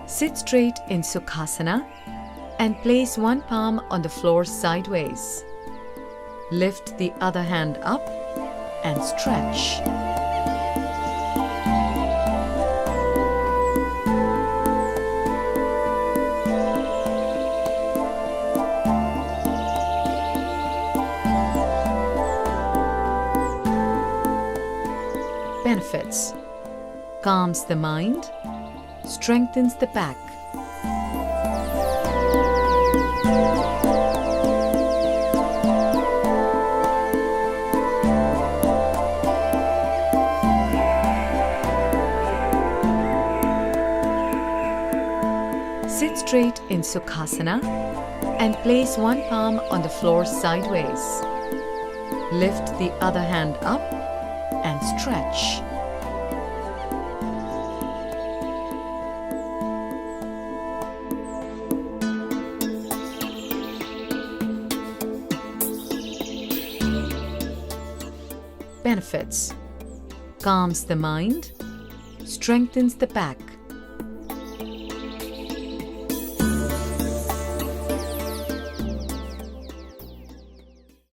Sit straight in Sukhāsana and place one palm on the floor sideways. Lift the other hand up and stretch. Benefits: calms the mind, strengthens the back. Sit straight in Sukhāsana and place one palm on the floor sideways. Lift the other hand up and stretch. Benefits: calms the mind, strengthens the back.